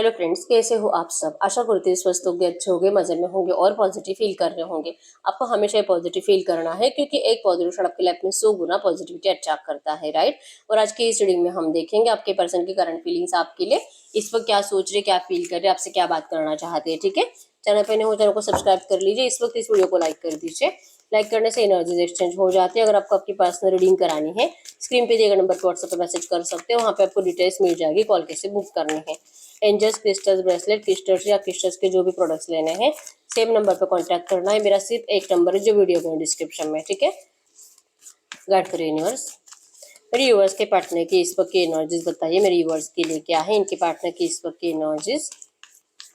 Hello friends, कैसे हो आप सब। आशा करती हूँ स्वस्थ होंगे, अच्छे होंगे, मजे में होंगे और पॉजिटिव फील कर रहे होंगे। आपको हमेशा पॉजिटिव फील करना है क्योंकि एक पॉजिटिव शॉट आपकी लाइफ में 100 गुना पॉजिटिविटी अट्रैक्ट करता है, राइट। और आज की इस रीडिंग में हम देखेंगे आपके पर्सन की करंट फीलिंग्स आपके लिए इस वक्त क्या सोच रहे, क्या फील कर रहे, आपसे क्या बात करना चाहते हैं। ठीक है, चैनल पर नए हो चैनल को सब्सक्राइब कर लीजिए। इस वक्त इस वीडियो को लाइक कर दीजिए। लाइक करने से एनर्जीज एक्सचेंज हो जाती है। अगर आपको आपकी पर्सनल रीडिंग करानी है, स्क्रीन पे दिए गए नंबर पर व्हाट्सएप पर मैसेज कर सकते हो। वहाँ पे आपको डिटेल्स मिल जाएगी, कॉल कैसे बुक करनी है। एंजल्स क्रिस्टल्स ब्रेसलेट क्रिस्टल्स या क्रिस्टल्स के जो भी प्रोडक्ट्स लेने हैं, सेम नंबर पर कांटेक्ट करना है। मेरा सिर्फ एक नंबर है जो वीडियो में डिस्क्रिप्शन में, ठीक है। गाइड फॉर यूनिवर्स, मेरे यूवर्स के पार्टनर की इस वक्त की एनर्जीज बताइए। मेरे यूवर्स के लिए क्या है, इनके पार्टनर की इस वक्त की एनर्जीज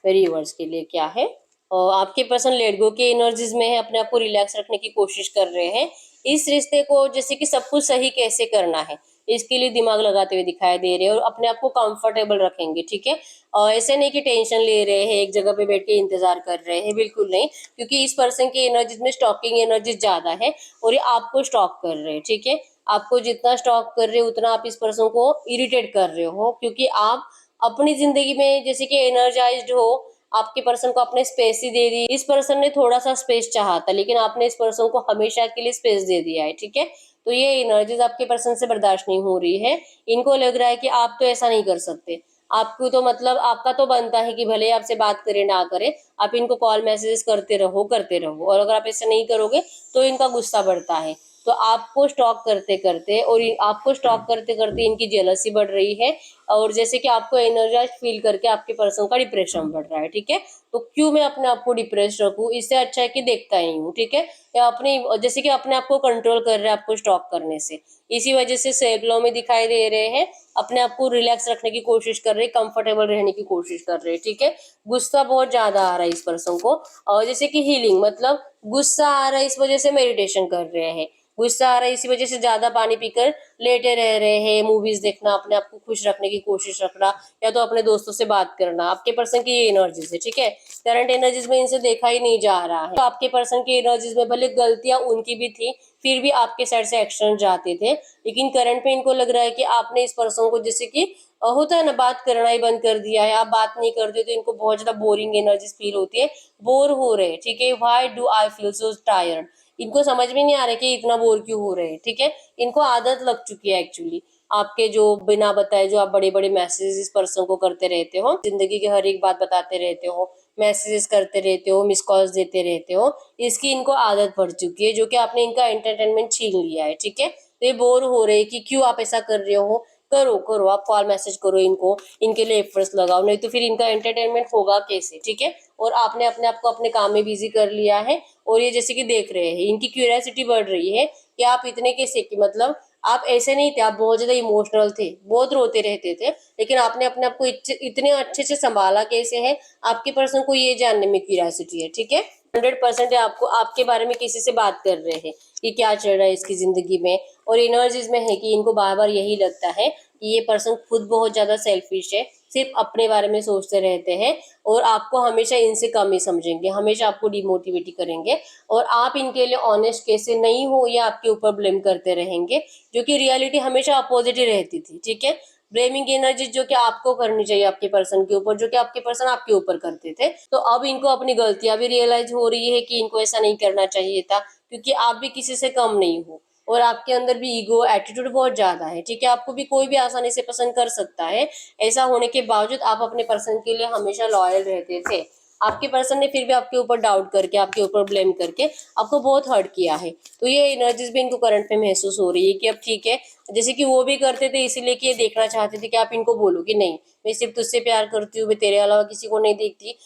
मेरे यूवर्स के लिए क्या है। और आपके पर्सन लेट गो के एनर्जीज में है, अपने आप को रिलैक्स रखने की कोशिश कर रहे हैं। इस रिश्ते को जैसे कि सब कुछ सही कैसे करना है इसके लिए दिमाग लगाते हुए दिखाई दे रहे हैं और अपने आप को कंफर्टेबल रखेंगे, ठीक है। और ऐसे नहीं कि टेंशन ले रहे हैं, एक जगह पे बैठ के इंतजार कर रहे हैं, बिल्कुल नहीं। क्योंकि इस पर्सन की एनर्जीज में स्टॉकिंग एनर्जी ज्यादा है और ये आपको स्टॉक कर रहे हैं, ठीक है। आपको जितना स्टॉक कर रहे हो उतना आप इस पर्सन को इरिटेट कर रहे हो, क्योंकि आप अपनी जिंदगी में जैसे कि एनर्जाइज्ड हो, आपके पर्सन को आपने स्पेस ही दे दी। इस पर्सन ने थोड़ा सा स्पेस चाहा था लेकिन आपने इस पर्सन को हमेशा के लिए स्पेस दे दिया है, ठीक है। तो ये एनर्जीज आपके पर्सन से बर्दाश्त नहीं हो रही है। इनको लग रहा है कि आप तो ऐसा नहीं कर सकते। आपको तो मतलब आपका तो बनता है कि भले आपसे बात करे ना करे, आप इनको कॉल मैसेजेस करते रहो। और अगर आप ऐसा नहीं करोगे तो इनका गुस्सा बढ़ता है। तो आपको स्टॉक करते करते और आपको स्टॉक करते करते इनकी जेलसी बढ़ रही है। और जैसे कि आपको एनर्जाइज फील करके आपके पर्सन का डिप्रेशन बढ़ रहा है, ठीक है। तो क्यों मैं अपने आप को डिप्रेस रखूं, इससे अच्छा है कि देखता ही हूँ, ठीक है। या अपनी जैसे कि अपने आप को कंट्रोल कर रहे हैं आपको स्टॉप करने से, इसी वजह से सेल्फ लव में दिखाई दे रहे हैं। अपने आप को रिलैक्स रखने की कोशिश कर रहे हैं, कंफर्टेबल रहने की कोशिश कर रहे हैं, ठीक है। गुस्सा बहुत ज्यादा आ रहा है इस पर्सन को। और जैसे कि हीलिंग मतलब गुस्सा आ रहा है इस वजह से मेडिटेशन कर रहे हैं। गुस्सा आ रहा है इसी वजह से ज्यादा पानी पीकर लेटे रह रहे हैं, मूवीज देखना, अपने आप को खुश रखने की कोशिश रखना, या तो अपने दोस्तों से बात करना। आपके पर्सन की ये एनर्जीज है, ठीक है। करंट एनर्जीज में इनसे देखा ही नहीं जा रहा है। तो आपके पर्सन की एनर्जीज में भले गलतियां उनकी भी थी, फिर भी आपके साइड से एक्शन जाते थे। लेकिन करंट में इनको लग रहा है कि आपने इस पर्सन को जैसे कि होता है ना, बात करना ही बंद कर दिया है। आप बात नहीं करते तो इनको बहुत ज्यादा बोरिंग एनर्जीज फील होती है, बोर हो रहे हैं, ठीक है। Why do I feel so tired, इनको समझ में नहीं आ रहा कि इतना बोर क्यों हो रहे हैं, ठीक है। इनको आदत लग चुकी है एक्चुअली आपके जो बिना बताए जो आप बड़े बड़े मैसेजेस इस पर्सन को करते रहते हो, जिंदगी की हर एक बात बताते रहते हो, मैसेजेस करते रहते हो, मिस कॉल्स देते रहते हो, इसकी इनको आदत पड़ चुकी है, जो कि आपने इनका एंटरटेनमेंट छीन लिया है, ठीक है। तो ये बोर हो रहे हैं कि क्यों आप ऐसा कर रहे हो। करो करो, आप कॉल मैसेज करो इनको, इनके लिए एफर्ट्स लगाओ, नहीं तो फिर इनका एंटरटेनमेंट होगा कैसे, ठीक है। और आपने अपने आप को अपने काम में बिजी कर लिया है और ये जैसे कि देख रहे हैं, इनकी क्यूरियोसिटी बढ़ रही है कि आप इतने कैसे, कि मतलब आप ऐसे नहीं थे, आप बहुत ज्यादा इमोशनल थे, बहुत रोते रहते थे, लेकिन आपने अपने आप को इतने अच्छे से संभाला कैसे है, आपके पर्सन को ये जानने में क्यूरियोसिटी है, ठीक है। 100% आपको आपके बारे में किसी से बात कर रहे हैं कि क्या चल रहा है इसकी जिंदगी में। और एनर्जीज में है कि इनको बार बार यही लगता है कि ये पर्सन खुद बहुत ज्यादा सेल्फिश है, सिर्फ अपने बारे में सोचते रहते हैं और आपको हमेशा इनसे कम ही समझेंगे, हमेशा आपको डिमोटिवेट करेंगे। और आप इनके लिए ऑनेस्ट कैसे नहीं हो या आपके ऊपर ब्लेम करते रहेंगे, जो कि रियलिटी हमेशा अपोजिट ही रहती थी, ठीक है। ब्लेमिंग एनर्जी जो कि आपको करनी चाहिए आपके पर्सन के ऊपर, जो कि आपके पर्सन आपके ऊपर करते थे। तो अब इनको अपनी गलतियां भी रियलाइज हो रही है कि इनको ऐसा नहीं करना चाहिए था, क्योंकि आप भी किसी से कम नहीं हो और आपके अंदर भी ईगो एटीट्यूड बहुत ज्यादा है, ठीक है। आपको भी कोई भी आसानी से पसंद कर सकता है। ऐसा होने के बावजूद आप अपने पर्सन के लिए हमेशा लॉयल रहते थे। आपके पर्सन ने फिर भी आपके ऊपर डाउट करके, आपके ऊपर ब्लेम करके आपको बहुत हर्ट किया है। तो ये एनर्जीज भी इनको करंट में महसूस हो रही है कि अब ठीक है, जैसे कि वो भी करते थे इसीलिए कि ये देखना चाहते थे कि आप इनको बोलो कि नहीं, मैं सिर्फ तुझसे प्यार करती हूँ, मैं तेरे अलावा किसी को नहीं देखती,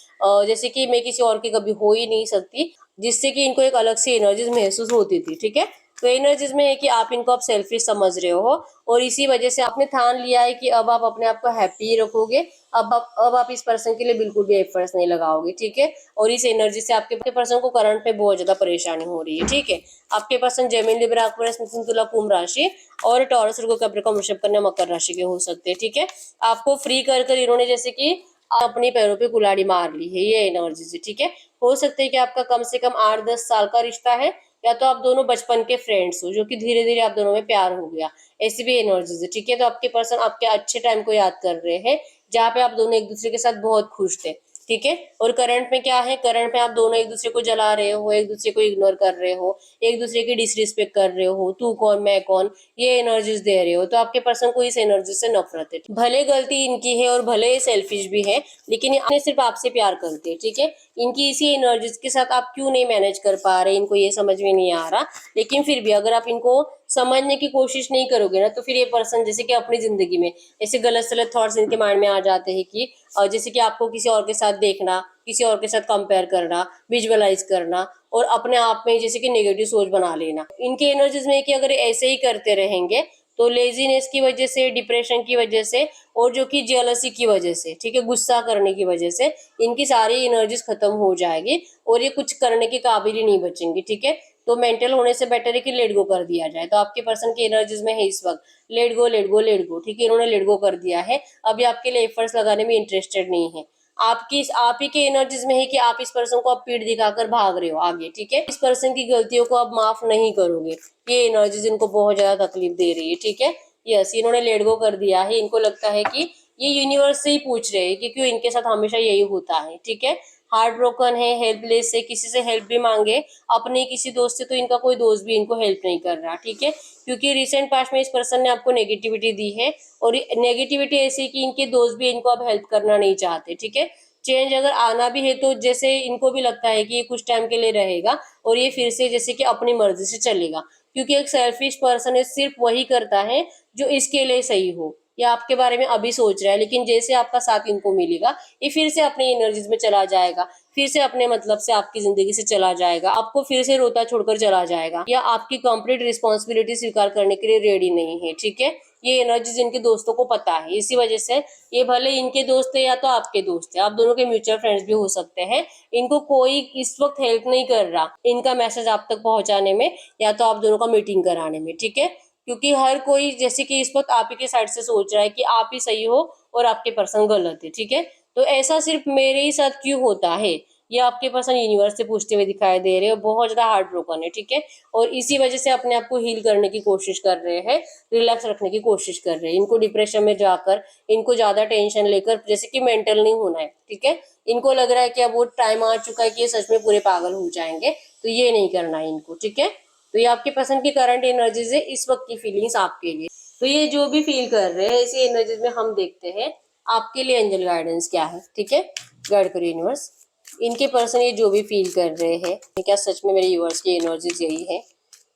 जैसे कि मैं किसी और की कभी हो ही नहीं सकती, जिससे कि इनको एक अलग सी एनर्जीज महसूस होती थी, ठीक है। तो एनर्जीज में है कि आप इनको अब सेल्फिश समझ रहे हो और इसी वजह से आपने ठान लिया है कि अब आप अपने आप को हैप्पी रखोगे। अब आप इस पर्सन के लिए बिल्कुल भी एफर्ट्स नहीं लगाओगे, ठीक है। और इस एनर्जी से आपके पर्सन को करंट में बहुत ज्यादा परेशानी हो रही है, ठीक है। आपके पर्सन जेमिनी लिब्रा एक्वेरियस मिथुन तुला कुंभ राशि और टॉरस वर्गो कैप्रिकॉर्न वृषभ कन्या मकर राशि के हो सकते हैं, ठीक है। आपको फ्री कर कर इन्होंने जैसे कि अपने पैरों पे कुल्हाड़ी मार ली है, ये एनर्जी से, ठीक है। हो सकता है कि आपका कम से कम 8-10 साल का रिश्ता है, या तो आप दोनों बचपन के फ्रेंड्स हो जो कि धीरे धीरे आप दोनों में प्यार हो गया, ऐसी भी एनर्जीज है, ठीक है। तो आपके पर्सन आपके अच्छे टाइम को याद कर रहे हैं, जहाँ पे आप दोनों एक दूसरे के साथ बहुत खुश थे, ठीक है। और करंट में क्या है, करंट में आप दोनों एक दूसरे को जला रहे हो, एक दूसरे को इग्नोर कर रहे हो, एक दूसरे की डिसरिस्पेक्ट कर रहे हो, तू कौन मैं कौन, ये एनर्जीज दे रहे हो। तो आपके पर्सन को इस एनर्जी से नफरत है। भले गलती इनकी है और भले सेल्फिश भी है, लेकिन ये सिर्फ आपसे प्यार करते हैं, ठीक है। इनकी इसी एनर्जीज के साथ आप क्यों नहीं मैनेज कर पा रहे, इनको ये समझ में नहीं आ रहा। लेकिन फिर भी अगर आप इनको समझने की कोशिश नहीं करोगे ना, तो फिर ये पर्सन जैसे कि अपनी जिंदगी में ऐसे गलत सलत थॉट्स इनके माइंड में आ जाते हैं कि जैसे कि आपको किसी और के साथ देखना, किसी और के साथ कंपेयर करना, विजुअलाइज करना, और अपने आप में जैसे कि नेगेटिव सोच बना लेना। इनके एनर्जीज में कि अगर ऐसे ही करते रहेंगे तो लेजीनेस की वजह से, डिप्रेशन की वजह से, और जो कि जेलसी की वजह से, ठीक है, गुस्सा करने की वजह से इनकी सारी एनर्जीज खत्म हो जाएगी और ये कुछ करने के काबिल ही नहीं बचेंगे, ठीक है। तो मेंटल होने से बेटर है कि लेट गो कर दिया जाए। तो आपके पर्सन की एनर्जीज में है इस वक्त let go let go let go, ठीक है। इन्होंने लेट गो कर दिया है, अभी आपके लिए एफर्ट्स लगाने में इंटरेस्टेड नहीं है। आप ही के एनर्जीज में है कि आप इस पर्सन को अब पीठ दिखाकर भाग रहे हो आगे, ठीक है। इस पर्सन की गलतियों को अब माफ नहीं करोगे, ये एनर्जीज इनको बहुत ज्यादा तकलीफ दे रही है, ठीक है। यस, इन्होंने लेट गो कर दिया है। इनको लगता है कि ये यूनिवर्स से ही पूछ रहे हैं कि क्यों इनके साथ हमेशा यही होता है, ठीक है। हार्ट ब्रोकन है, हेल्पलेस है, किसी से हेल्प भी मांगे, अपने किसी दोस्त से, तो इनका कोई दोस्त भी इनको हेल्प नहीं कर रहा, ठीक है। क्योंकि रिसेंट पास्ट में इस पर्सन ने आपको नेगेटिविटी दी है, और नेगेटिविटी ऐसी कि इनके दोस्त भी इनको अब हेल्प करना नहीं चाहते, ठीक है। चेंज अगर आना भी है तो जैसे इनको भी लगता है कि ये कुछ टाइम के लिए रहेगा और ये फिर से जैसे कि अपनी मर्जी से चलेगा, क्योंकि एक सेल्फिश पर्सन है, सिर्फ वही करता है जो इसके लिए सही हो, या आपके बारे में अभी सोच रहा है। लेकिन जैसे आपका साथ इनको मिलेगा, ये फिर से अपनी एनर्जीज में चला जाएगा, फिर से अपने मतलब से आपकी जिंदगी से चला जाएगा, आपको फिर से रोता छोड़कर चला जाएगा, या आपकी कंप्लीट रिस्पॉन्सिबिलिटी स्वीकार करने के लिए रेडी नहीं है, ठीक है। ये एनर्जीज इनके दोस्तों को पता है, इसी वजह से ये भले इनके दोस्त है या तो आपके दोस्त है, आप दोनों के म्यूचुअल फ्रेंड्स भी हो सकते हैं, इनको कोई इस वक्त हेल्प नहीं कर रहा इनका मैसेज आप तक पहुंचाने में, या तो आप दोनों का मीटिंग कराने में, ठीक है। क्योंकि हर कोई जैसे कि इस वक्त आप ही के साइड से सोच रहा है कि आप ही सही हो और आपके पर्सन गलत है, ठीक है। तो ऐसा सिर्फ मेरे ही साथ क्यों होता है, ये आपके पर्सन यूनिवर्स से पूछते हुए दिखाई दे रहे हो, बहुत ज्यादा हार्ट ब्रोकन है, ठीक है। और इसी वजह से अपने आप को हील करने की कोशिश कर रहे हैं, रिलैक्स रखने की कोशिश कर रहे हैं। इनको डिप्रेशन में जाकर, इनको ज्यादा टेंशन लेकर जैसे कि मेंटल नहीं होना है, ठीक है। इनको लग रहा है कि अब वो टाइम आ चुका है कि ये सच में पूरे पागल हो जाएंगे, तो ये नहीं करना है इनको, ठीक है। तो ये आपके पसंद की करंट एनर्जीज है, इस वक्त की फीलिंग्स आपके लिए। तो ये जो भी फील कर रहे हैं इसी एनर्जीज में हम देखते हैं आपके लिए एंजल गाइडेंस क्या है, ठीक है। गाइड करो यूनिवर्स, इनके पर्सन ये जो भी फील कर रहे हैं, क्या सच में मेरे यूनिवर्स की एनर्जीज यही है,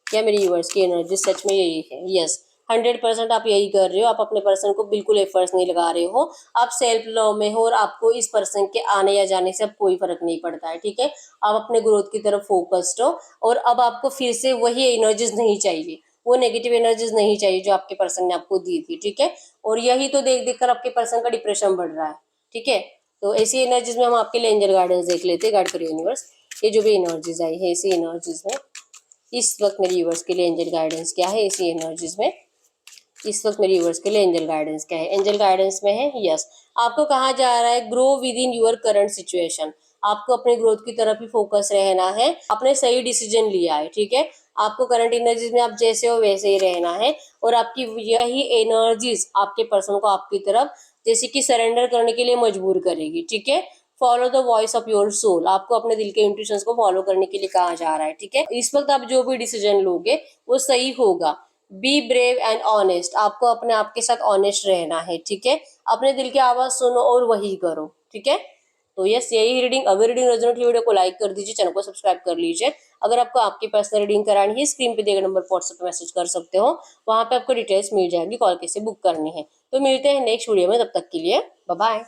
क्या मेरी यूनिवर्स की एनर्जी सच में यही है। यस, 100% आप यही कर रहे हो। आप अपने पर्सन को बिल्कुल एफर्ट्स नहीं लगा रहे हो, आप सेल्फ लव में हो, और आपको इस पर्सन के आने या जाने से अब कोई फर्क नहीं पड़ता है, ठीक है। आप अपने ग्रोथ की तरफ फोकस्ड हो, और अब आपको फिर से वही एनर्जीज नहीं चाहिए, वो नेगेटिव एनर्जीज नहीं चाहिए जो आपके पर्सन ने आपको दी थी, ठीक है। और यही तो देख देख कर आपके पर्सन का डिप्रेशन बढ़ रहा है, ठीक है। तो ऐसी एनर्जीज में हम आपके लिए एंजल गाइडेंस देख लेते हैं। गाइड करिए यूनिवर्स, ये जो भी एनर्जीज आई है इसी एनर्जीज में इस वक्त मेरे व्यूअर्स के लिए एंजल गाइडेंस क्या है, इसी एनर्जीज में इस वक्त मेरे व्यूअर्स के लिए एंजल गाइडेंस क्या है। एंजल गाइडेंस में है, यस, आपको कहा जा रहा है grow within your current situation. आपको अपने ग्रोथ की तरफ ही फोकस रहना है, आपने सही डिसीजन लिया है, ठीक है। आपको करंट एनर्जीज में आप जैसे हो वैसे ही रहना है, और आपकी यही एनर्जीज आपके पर्सन को आपकी तरफ जैसे कि सरेंडर करने के लिए मजबूर करेगी, ठीक है। Follow the voice of your soul, आपको अपने दिल के इंट्यूशंस को फॉलो करने के लिए कहा जा रहा है, ठीक है। इस वक्त आप जो भी डिसीजन लोगे वो सही होगा। बी ब्रेव एंड ऑनेस्ट, आपको अपने आप के साथ ऑनेस्ट रहना है, ठीक है। अपने दिल की आवाज सुनो और वही करो, ठीक है। तो यस, यही रीडिंग। अगर रीडिंग रेजोनेट वीडियो को लाइक कर दीजिए, चैनल को सब्सक्राइब कर लीजिए। अगर आपको आपकी पर्सनल रीडिंग करानी है, स्क्रीन पे दिए गए नंबर पर व्हाट्सएप पे मैसेज कर सकते हो, वहां पे आपको डिटेल्स मिल जाएगी, कॉल कैसे बुक करनी है। तो मिलते हैं नेक्स्ट वीडियो में, तब तक के लिए बाय बाय।